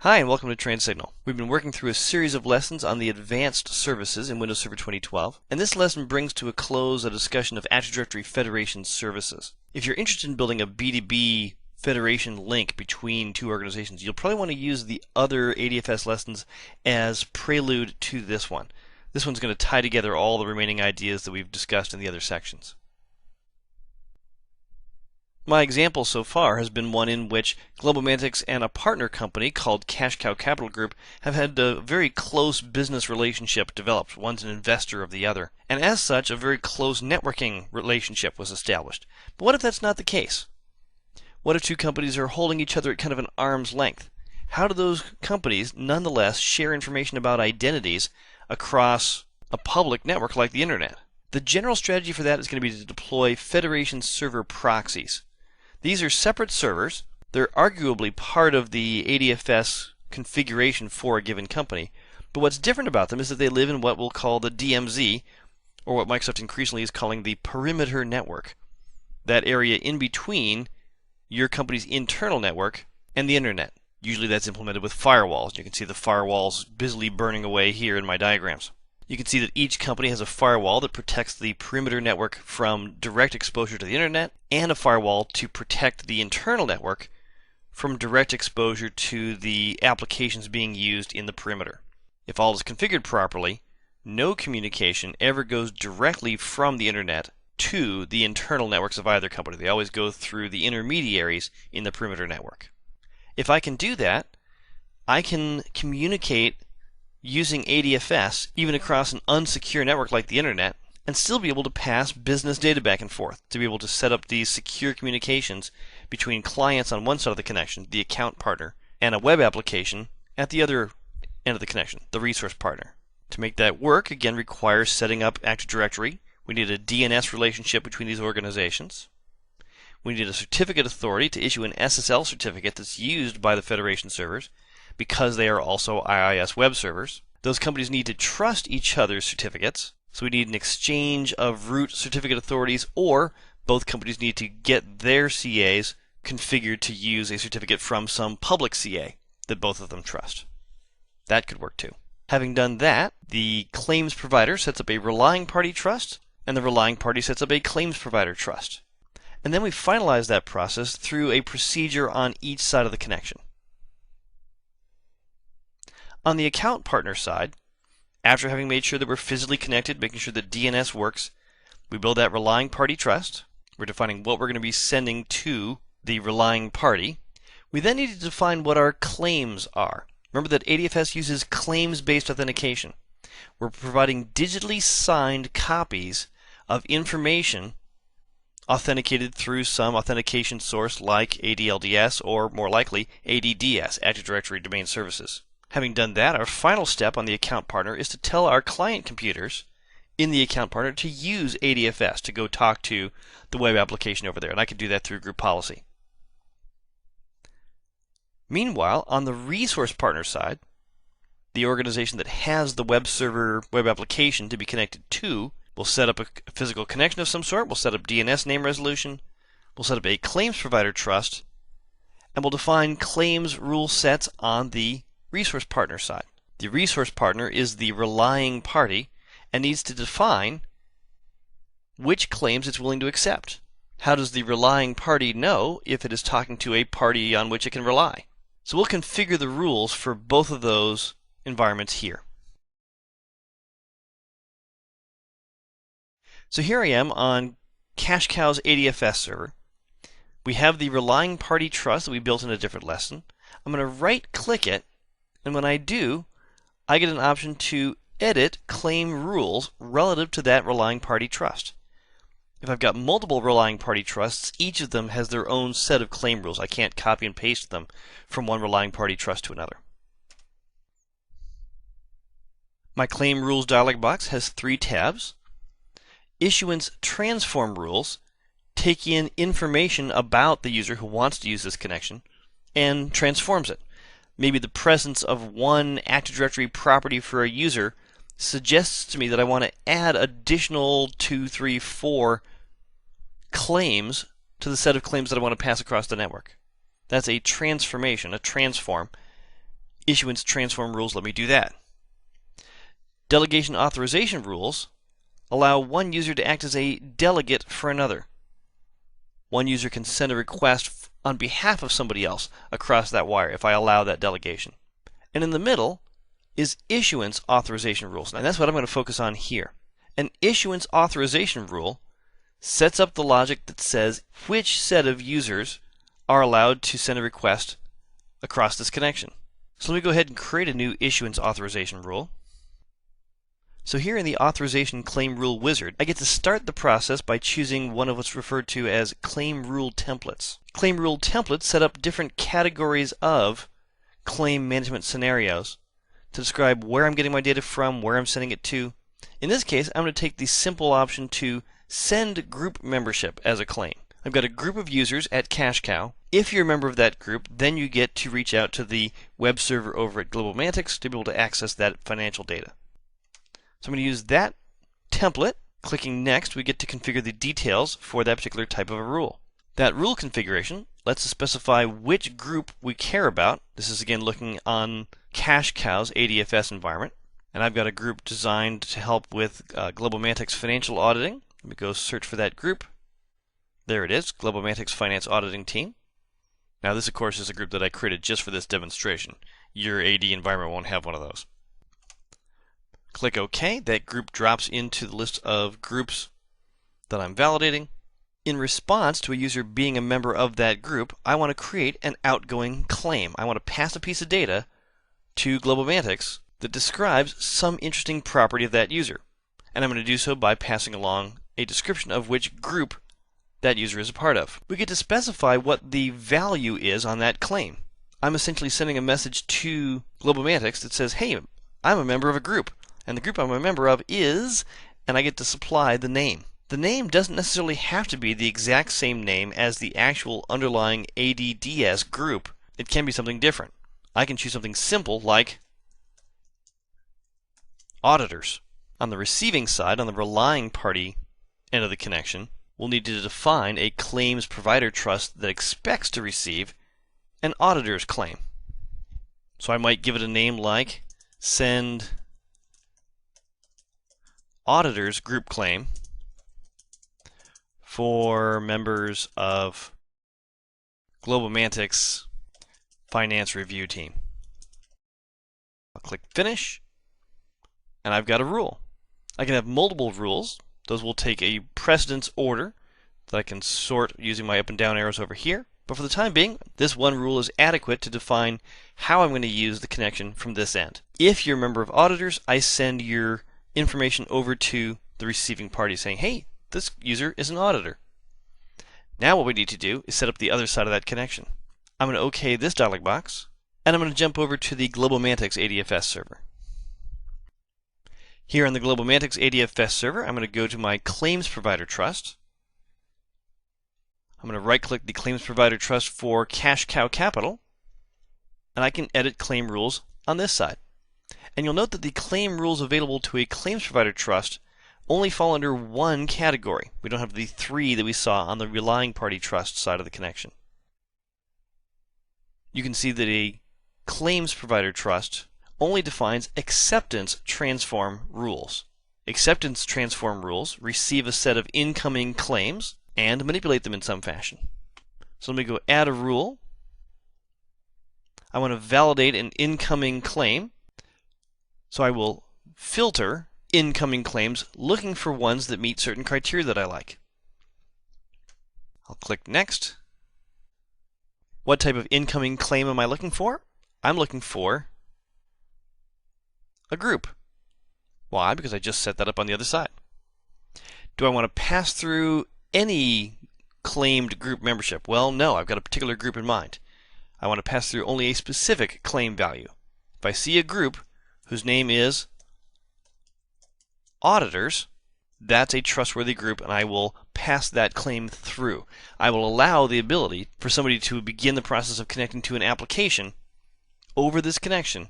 Hi, and welcome to TransSignal. We've been working through a series of lessons on the advanced services in Windows Server 2012, and this lesson brings to a close a discussion of Active Directory Federation services. If you're interested in building a B2B federation link between two organizations, you'll probably want to use the other ADFS lessons as prelude to this one. This one's going to tie together all the remaining ideas that we've discussed in the other sections. My example so far has been one in which GlobalMantics and a partner company called Cash Cow Capital Group have had a very close business relationship developed. One's an investor of the other. And as such, a very close networking relationship was established. But what if that's not the case? What if two companies are holding each other at kind of an arm's length? How do those companies nonetheless share information about identities across a public network like the Internet? The general strategy for that is going to be to deploy Federation server proxies. These are separate servers. They're arguably part of the ADFS configuration for a given company. But what's different about them is that they live in what we'll call the DMZ, or what Microsoft increasingly is calling the perimeter network. That area in between your company's internal network and the Internet. Usually that's implemented with firewalls. You can see the firewalls busily burning away here in my diagrams. You can see that each company has a firewall that protects the perimeter network from direct exposure to the Internet, and a firewall to protect the internal network from direct exposure to the applications being used in the perimeter. If all is configured properly, no communication ever goes directly from the Internet to the internal networks of either company. They always go through the intermediaries in the perimeter network. If I can do that, I can communicate using ADFS even across an unsecure network like the Internet, and still be able to pass business data back and forth, to be able to set up these secure communications between clients on one side of the connection, the account partner, and a web application at the other end of the connection, the resource partner. To make that work, again, requires setting up Active Directory. We need a DNS relationship between these organizations. We need a certificate authority to issue an SSL certificate that's used by the Federation servers, because they are also IIS web servers. Those companies need to trust each other's certificates, so we need an exchange of root certificate authorities, or both companies need to get their CAs configured to use a certificate from some public CA that both of them trust. That could work too. Having done that, the claims provider sets up a relying party trust, and the relying party sets up a claims provider trust. And then we finalize that process through a procedure on each side of the connection. On the account partner side, after having made sure that we're physically connected, making sure that DNS works, we build that relying party trust. We're defining what we're going to be sending to the relying party. We then need to define what our claims are. Remember that ADFS uses claims-based authentication. We're providing digitally signed copies of information authenticated through some authentication source like ADLDS, or more likely ADDS, Active Directory Domain Services. Having done that, our final step on the account partner is to tell our client computers in the account partner to use ADFS to go talk to the web application over there, and I can do that through group policy. Meanwhile, on the resource partner side, the organization that has the web server web application to be connected to will set up a physical connection of some sort, we'll set up DNS name resolution, we'll set up a claims provider trust, and we'll define claims rule sets on the resource partner side. The resource partner is the relying party and needs to define which claims it's willing to accept. How does the relying party know if it is talking to a party on which it can rely? So we'll configure the rules for both of those environments here. So here I am on Cash Cow's ADFS server. We have the relying party trust that we built in a different lesson. I'm going to right-click it, and when I do, I get an option to edit claim rules relative to that relying party trust. If I've got multiple relying party trusts, each of them has their own set of claim rules. I can't copy and paste them from one relying party trust to another. My claim rules dialog box has 3 tabs. Issuance transform rules take in information about the user who wants to use this connection and transforms it. Maybe the presence of one Active Directory property for a user suggests to me that I want to add additional 2, 3, 4 claims to the set of claims that I want to pass across the network. That's a transformation, a transform. issuance transform rules let me do that. Delegation authorization rules allow one user to act as a delegate for another. One user can send a request on behalf of somebody else across that wire if I allow that delegation. And in the middle is issuance authorization rules. And that's what I'm going to focus on here. An issuance authorization rule sets up the logic that says which set of users are allowed to send a request across this connection. So let me go ahead and create a new issuance authorization rule. So here in the authorization claim rule wizard, I get to start the process by choosing one of what's referred to as claim rule templates. Claim rule templates set up different categories of claim management scenarios to describe where I'm getting my data from, where I'm sending it to. In this case, I'm going to take the simple option to send group membership as a claim. I've got a group of users at CashCow. If you're a member of that group, then you get to reach out to the web server over at GlobalMantix to be able to access that financial data. So I'm going to use that template. Clicking Next, we get to configure the details for that particular type of a rule. That rule configuration lets us specify which group we care about. This is again looking on CashCow's ADFS environment. And I've got a group designed to help with GlobalMantix financial auditing. Let me go search for that group. There it is, GlobalMantix Finance Auditing Team. Now this, of course, is a group that I created just for this demonstration. Your AD environment won't have one of those. Click OK. That group drops into the list of groups that I'm validating. In response to a user being a member of that group, I want to create an outgoing claim. I want to pass a piece of data to GlobalMantix that describes some interesting property of that user. And I'm going to do so by passing along a description of which group that user is a part of. We get to specify what the value is on that claim. I'm essentially sending a message to GlobalMantix that says, hey, I'm a member of a group, and the group I'm a member of is, and I get to supply the name. The name doesn't necessarily have to be the exact same name as the actual underlying ADDS group. It can be something different. I can choose something simple like auditors. On the receiving side, on the relying party end of the connection, we'll need to define a claims provider trust that expects to receive an auditor's claim. So I might give it a name like send auditors group claim for members of GlobalMantix Finance Review Team. I'll click Finish, and I've got a rule. I can have multiple rules. Those will take a precedence order that I can sort using my up and down arrows over here. But for the time being, this one rule is adequate to define how I'm going to use the connection from this end. If you're a member of auditors, I send your information over to the receiving party saying, hey, this user is an auditor. Now what we need to do is set up the other side of that connection. I'm going to OK this dialog box, and I'm going to jump over to the GlobalMantix ADFS server. Here on the GlobalMantix ADFS server, I'm going to go to my Claims Provider Trust. I'm going to right-click the Claims Provider Trust for CashCow Capital, and I can edit claim rules on this side. And you'll note that the claim rules available to a Claims Provider Trust only fall under one category. We don't have the three that we saw on the Relying Party Trust side of the connection. You can see that a Claims Provider Trust only defines acceptance transform rules. Acceptance transform rules receive a set of incoming claims and manipulate them in some fashion. So let me go add a rule. I want to validate an incoming claim. So I will filter incoming claims looking for ones that meet certain criteria that I like. I'll click Next. What type of incoming claim am I looking for? I'm looking for a group. Why? Because I just set that up on the other side. Do I want to pass through any claimed group membership? Well, no, I've got a particular group in mind. I want to pass through only a specific claim value. If I see a group whose name is auditors, that's a trustworthy group, and I will pass that claim through. I will allow the ability for somebody to begin the process of connecting to an application over this connection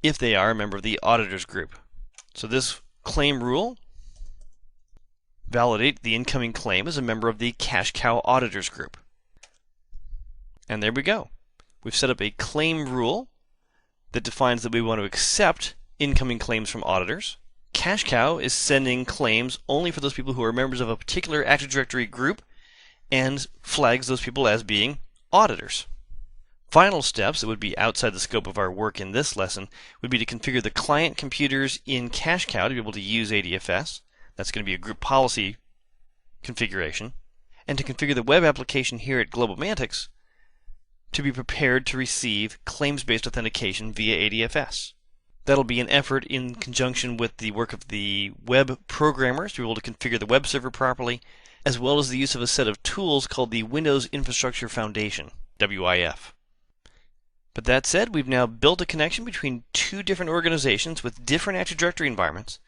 if they are a member of the auditors group. So this claim rule, validate the incoming claim as a member of the CashCow auditors group. And there we go. We've set up a claim rule that defines that we want to accept incoming claims from auditors. Cash Cow is sending claims only for those people who are members of a particular Active Directory group and flags those people as being auditors. Final steps that would be outside the scope of our work in this lesson would be to configure the client computers in Cash Cow to be able to use ADFS. That's going to be a group policy configuration. And to configure the web application here at GlobalMantic to be prepared to receive claims-based authentication via ADFS. That'll be an effort in conjunction with the work of the web programmers to be able to configure the web server properly, as well as the use of a set of tools called the Windows Infrastructure Foundation, WIF. But that said, we've now built a connection between two different organizations with different Active Directory environments,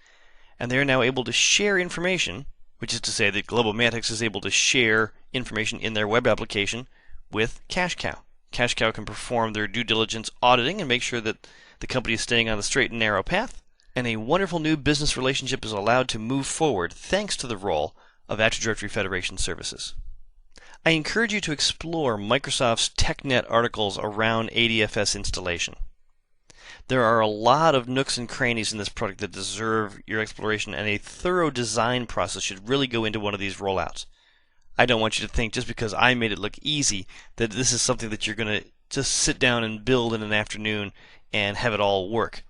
and they are now able to share information, which is to say that GlobalMantic is able to share information in their web application with Cash Cow. Cash Cow can perform their due diligence auditing and make sure that the company is staying on the straight and narrow path, and a wonderful new business relationship is allowed to move forward thanks to the role of Active Directory Federation services. I encourage you to explore Microsoft's TechNet articles around ADFS installation. There are a lot of nooks and crannies in this product that deserve your exploration, and a thorough design process should really go into one of these rollouts. I don't want you to think just because I made it look easy that this is something that you're going to just sit down and build in an afternoon and have it all work.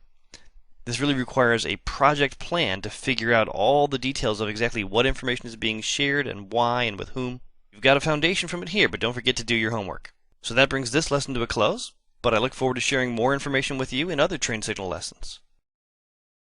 This really requires a project plan to figure out all the details of exactly what information is being shared and why and with whom. You've got a foundation from it here, but don't forget to do your homework. So that brings this lesson to a close, but I look forward to sharing more information with you in other Train Signal lessons.